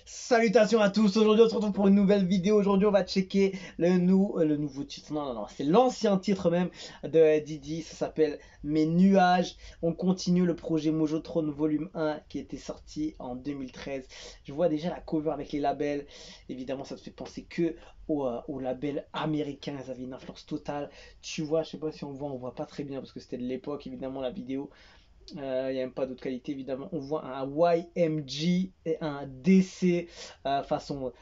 Salutations à tous, aujourd'hui on se retrouve pour une nouvelle vidéo. Aujourd'hui on va checker le nouveau titre, non, c'est l'ancien titre même de Didi, ça s'appelle Mes Nuages. On continue le projet Mojotron volume 1 qui était sorti en 2013. Je vois déjà la cover avec les labels, évidemment ça te fait penser que au label américain, ils avaient une influence totale. Tu vois, je sais pas si on voit pas très bien parce que c'était de l'époque évidemment la vidéo. Il n'y a même pas d'autre qualité évidemment. On voit un YMG et un DC façon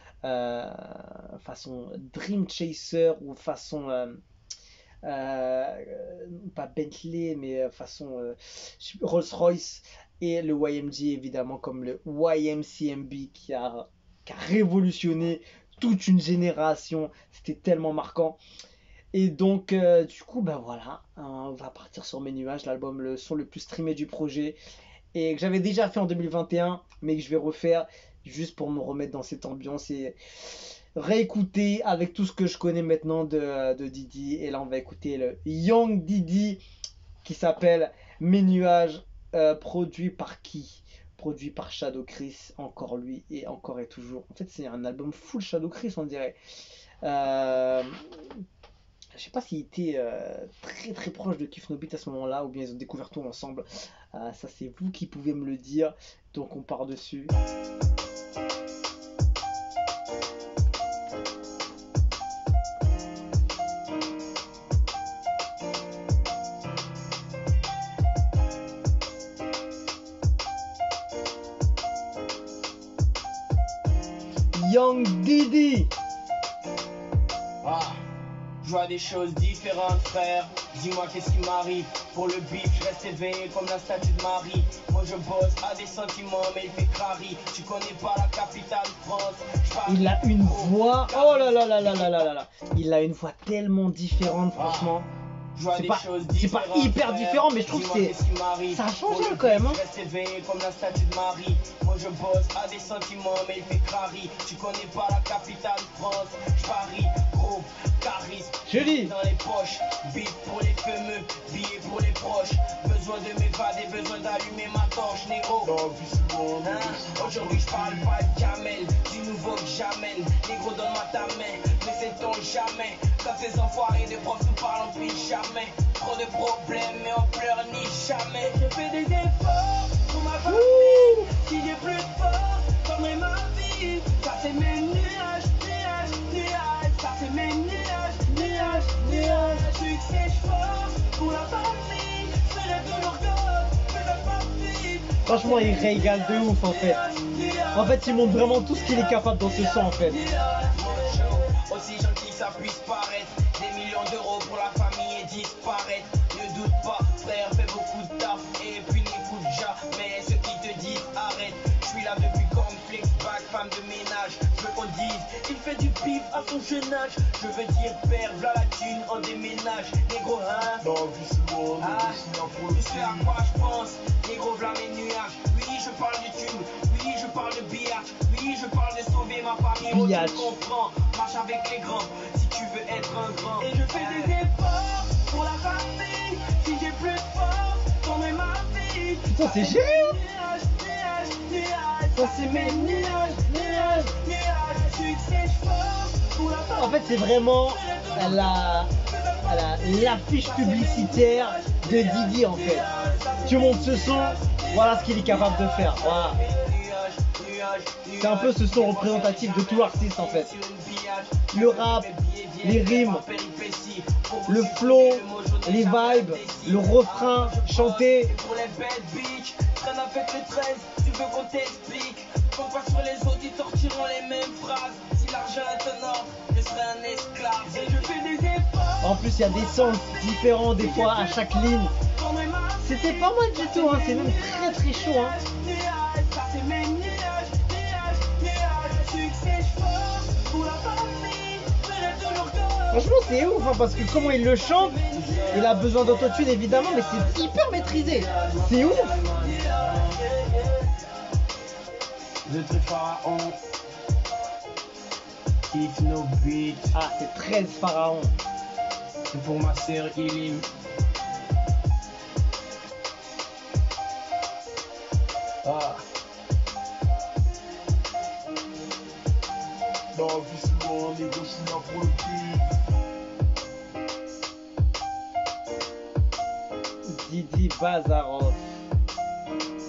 Dream Chaser ou façon pas Bentley mais façon Rolls-Royce, et le YMG évidemment comme le YMCMB qui a révolutionné toute une génération. C'était tellement marquant. Et donc, du coup, ben voilà, on va partir sur Mes Nuages, l'album, le son le plus streamé du projet, et que j'avais déjà fait en 2021, mais que je vais refaire juste pour me remettre dans cette ambiance et réécouter avec tout ce que je connais maintenant de Didi. Et là, on va écouter le Young Didi qui s'appelle Mes Nuages, produit par qui? Produit par Shadow Chris, encore lui et encore et toujours. En fait, c'est un album full Shadow Chris, on dirait. Euh, je sais pas s'il était très très proche de Kif No Beat à ce moment-là, ou bien ils ont découvert tout ensemble. Ça c'est vous qui pouvez me le dire. Donc on part dessus. Young Didi. Je vois des choses différentes, frère. Dis-moi qu'est-ce qui m'arrive. Pour le bif, je reste éveillé comme la statue de Marie. Moi je bosse à des sentiments, mais il fait crari. Tu connais pas la capitale France. Il a une voix. Oh là là là là là là là. Il a une voix tellement différente, franchement. C'est pas hyper différent, mais je trouve que ça a changé quand même. Hein. Je reste éveillé comme la statue de Marie. Moi je bosse à des sentiments, mais il fait crari. Tu connais pas la capitale France. Je parie, gros. Charisme, joli dans les poches, bip pour les fameux, billets pour les proches. Besoin de m'évader, besoin d'allumer ma torche, négro. Aujourd'hui je parle pas de camel, du nouveau que j'amène. Négro donne-moi ta main, mais sait-on jamais. Quand ces enfoirés de profs nous parlent on prie jamais. Trop de problèmes mais on pleure ni jamais. Je fais des efforts pour ma famille. Si j'ai plus de force, j'aimerais ma vie. Ça c'est mes nuages, nuages, nuages. Ça c'est mes nuages, nuages, nuages. Succès, je force pour la famille. Je ferai toujours gosse, je fais ma vie. Franchement, il régale de ouf en fait. En fait, il montre vraiment tout ce qu'il est capable dans ce son en fait. Aussi gentil ça puisse paraître. Des millions d'euros pour la famille et disparaître. Ne doute pas, frère, fais beaucoup de taf. Et puis n'écoute jamais ceux qui te disent arrête. Je suis là depuis comme flexback, femme de ménage. Je veux qu'on dise, il fait du pif à son jeune âge. Je veux dire père, v'là la thune, on déménage. Négro, hein? Non, visiblement, tu sais à quoi je pense? Négro, v'là mes nuages. Oui, je parle du tube. Oui, je parle de billard. Oui, je parle de sauver ma famille. Oh, tu comprends? Marche avec les grands si tu veux être un grand. Et je fais des efforts pour la famille. Si j'ai plus de force, j'aimerais ma vie. Putain, c'est génial. Nuages, nuages, nuages. Ça c'est mes nuages, nuages, nuages. Succès, je force pour la famille. En fait, c'est vraiment l'affiche publicitaire de Didi en fait. Tu montes ce son, voilà ce qu'il est capable de faire. Voilà. C'est un peu ce son représentatif de tout l'artiste en fait. Le rap, les rimes, le flow, les vibes, le refrain chanté. Pour les bad bitch, traîne avec les 13, tu veux qu'on t'explique. Qu'on passe sur les autres, ils sortiront les mêmes phrases. Si l'argent est un ordre, je serai un esclave. Et je fais des efforts. En plus, il y a des sons différents des fois à chaque ligne. C'était pas mal du tout, hein. C'est même très très chaud. Hein. Franchement, c'est ouf hein, parce que comment il le chante, il a besoin d'autotune évidemment, mais c'est hyper maîtrisé. C'est ouf. Je suis pharaon. Kif No Beat. Ah, c'est 13 pharaons. C'est pour ma sœur Ilim. La vie c'est loin, négro, je suis là pour le kiff. Didi Bazarov,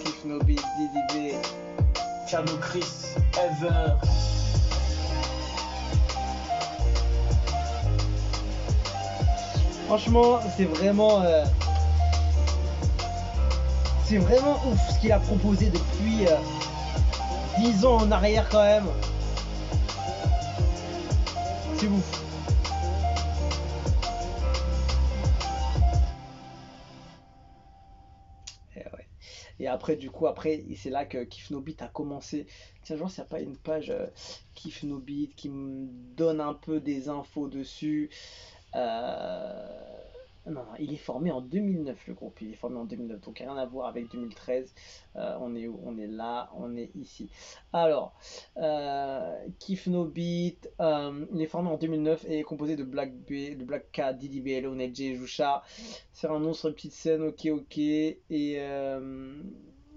Kif No Beat, Didi B, Piano Chris, Ever. Franchement, c'est vraiment ouf ce qu'il a proposé depuis 10 ans en arrière quand même. C'est ouf. Et après, du coup, c'est là que Kif No Beat a commencé. Tiens, genre, s'il n'y a pas une page Kif No Beat qui me donne un peu des infos dessus. Non, il est formé en 2009, le groupe. Il est formé en 2009, donc rien à voir avec 2013. On est où? On est là, on est ici. Alors, Kif No Beat, il est formé en 2009 et est composé de Black K, Didi B, Lonel J, Jusha. C'est un nom sur une petite scène, ok. Et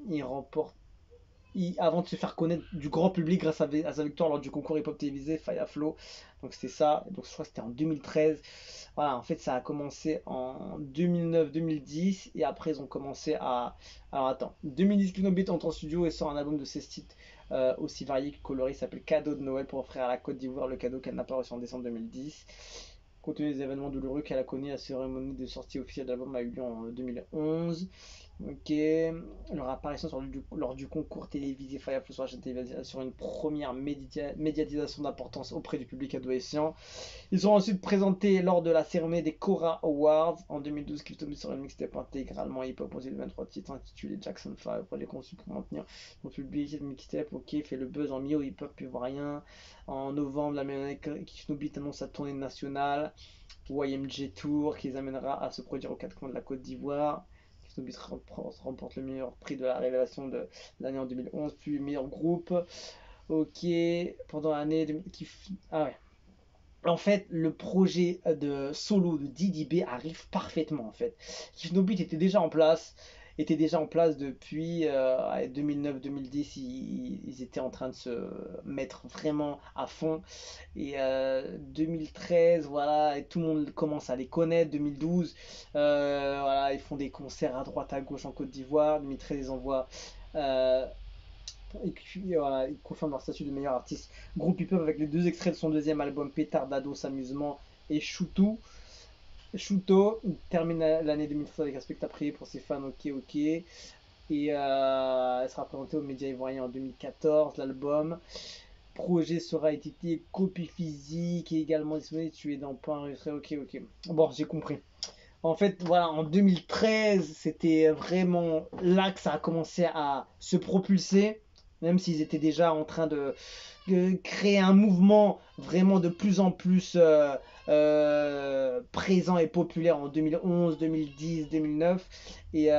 il remporte. Avant de se faire connaître du grand public grâce à sa victoire lors du concours hip-hop télévisé Fire Flow. Donc c'était ça. Donc je crois que c'était en 2013. Voilà, en fait ça a commencé en 2009-2010 et après ils ont commencé à... Alors attends, 2010 Kif No Beat entre en studio et sort un album de 16 titres aussi variés que colorés, il s'appelle Cadeau de Noël pour offrir à la Côte d'Ivoire le cadeau qu'elle n'a pas reçu en décembre 2010. Compte tenu des événements douloureux qu'elle a connus, la cérémonie de sortie officielle de l'album a eu lieu en 2011. Ok, leur apparition lors du concours télévisé Fire Flow sur la chaîne télévisée sur une première médiatisation d'importance auprès du public adolescent. Ils sont ensuite présentés lors de la cérémonie des Cora Awards en 2012, qui tombait sur une mixtape intégralement hip-hop posée de 23 titres intitulé Jackson 5 pour les conçus pour maintenir son public. Cette mixtape, ok, fait le buzz en milieu hip-hop ivoirien. En novembre, l'Amérique Kif No Beat annonce sa tournée nationale YMG Tour qui les amènera à se produire aux quatre coins de la Côte d'Ivoire. Kif No Beat remporte le meilleur prix de la révélation de l'année en 2011, puis meilleur groupe. Ok, pendant l'année Ah ouais. En fait, le projet de solo de Didi B arrive parfaitement en fait. Kif No Beat était déjà en place depuis 2009-2010. Ils étaient en train de se mettre vraiment à fond. Et 2013, voilà, et tout le monde commence à les connaître. 2012, voilà, ils font des concerts à droite à gauche en Côte d'Ivoire. 2013, ils envoient. Et puis voilà, ils confirment leur statut de meilleur artiste groupe hip-hop avec les deux extraits de son deuxième album Pétard d'Ados Amusement et Shuto. Il termine l'année 2013 avec un spectacle privé pour ses fans, ok. Et elle sera présentée aux médias ivoiriens en 2014, l'album. Projet sera édité, copie physique et également disponible, tu es dans pas enregistré, ok. Bon, j'ai compris. En fait, voilà, en 2013, c'était vraiment là que ça a commencé à se propulser, même s'ils étaient déjà en train de créer un mouvement vraiment de plus en plus présent et populaire en 2011, 2010, 2009. Et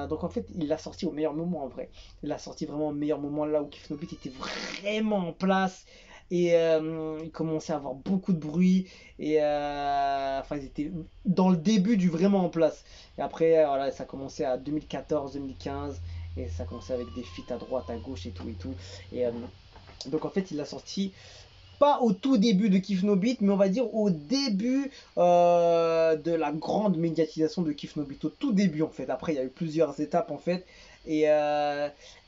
donc en fait, il l'a sorti au meilleur moment en vrai. Il l'a sorti vraiment au meilleur moment là où Kif No Beat était vraiment en place. Et il commençait à avoir beaucoup de bruit. Et enfin, ils étaient dans le début du vraiment en place. Et après, voilà, ça commençait à 2014-2015. Et ça commençait avec des feats à droite, à gauche et tout. Et donc en fait, il l'a sorti pas au tout début de Kif No Beat, mais on va dire au début de la grande médiatisation de Kif No Beat. Au tout début en fait. Après, il y a eu plusieurs étapes en fait. Et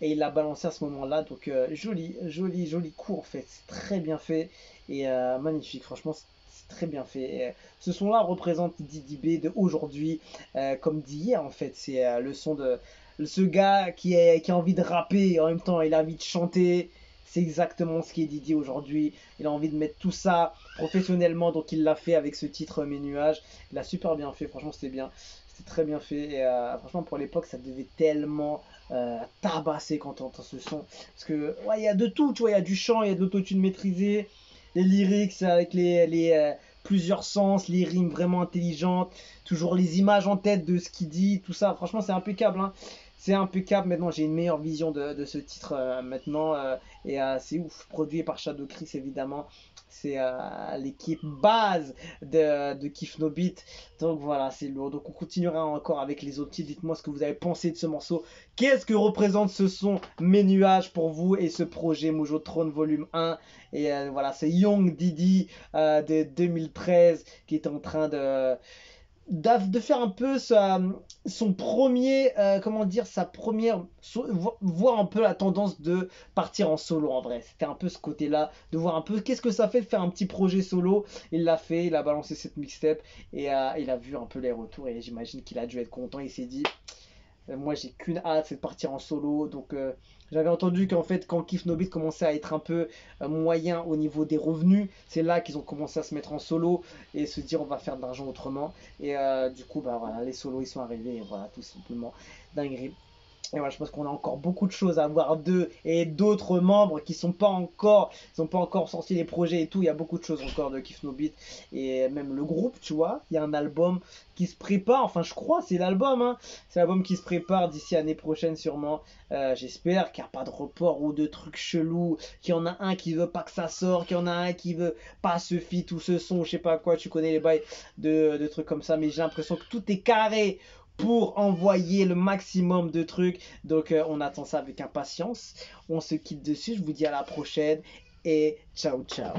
il l'a balancé à ce moment-là. Donc joli coup en fait. C'est très bien fait. Et magnifique. Franchement, c'est très bien fait. Et, ce son-là représente Didi B de aujourd'hui, comme d'hier en fait. C'est le son de ce gars qui a envie de rapper et en même temps il a envie de chanter. C'est exactement ce qui est Didi aujourd'hui. Il a envie de mettre tout ça professionnellement, donc il l'a fait avec ce titre Mes Nuages. Il a super bien fait, franchement c'était bien. C'était très bien fait. Et franchement pour l'époque ça devait tellement tabasser quand on entend ce son. Parce que ouais, il y a de tout, tu vois, il y a du chant, il y a de l'autotune maîtrisé, les lyrics avec les plusieurs sens, les rimes vraiment intelligentes, toujours les images en tête de ce qu'il dit, tout ça. Franchement c'est impeccable, hein. c'est impeccable. Maintenant, j'ai une meilleure vision de ce titre maintenant. C'est ouf. Produit par Shadow Chris, évidemment. C'est l'équipe base de Kiff No Beat. Donc voilà, c'est lourd. Donc on continuera encore avec les autres titres. Dites-moi ce que vous avez pensé de ce morceau. Qu'est-ce que représente ce son Mes Nuages pour vous et ce projet Mojo Throne Volume 1. Et voilà, c'est Young Didi de 2013 qui est en train de faire un peu son premier, comment dire, sa première, voir un peu la tendance de partir en solo en vrai. C'était un peu ce côté-là, de voir un peu qu'est-ce que ça fait de faire un petit projet solo. Il l'a fait, il a balancé cette mixtape et il a vu un peu les retours et j'imagine qu'il a dû être content. Il s'est dit, moi j'ai qu'une hâte, c'est de partir en solo. Donc j'avais entendu qu'en fait quand Kiff No Beat commençait à être un peu moyen au niveau des revenus, c'est là qu'ils ont commencé à se mettre en solo et se dire on va faire de l'argent autrement. Et du coup bah voilà, les solos ils sont arrivés et voilà tout simplement dinguerie. Et voilà, je pense qu'on a encore beaucoup de choses à voir d'eux et d'autres membres qui sont pas encore sortis les projets et tout. Il y a beaucoup de choses encore de Kiff No Beat et même le groupe, tu vois. Il y a un album qui se prépare. Enfin, je crois, c'est l'album, hein. C'est l'album qui se prépare d'ici l'année prochaine sûrement. J'espère qu'il n'y a pas de report ou de trucs chelous. Qu'il y en a un qui veut pas que ça sorte, qu'il y en a un qui veut pas ce feat ou ce son, je sais pas quoi. Tu connais les bails de trucs comme ça, mais j'ai l'impression que tout est carré pour envoyer le maximum de trucs. Donc on attend ça avec impatience. On se quitte dessus. Je vous dis à la prochaine et ciao ciao.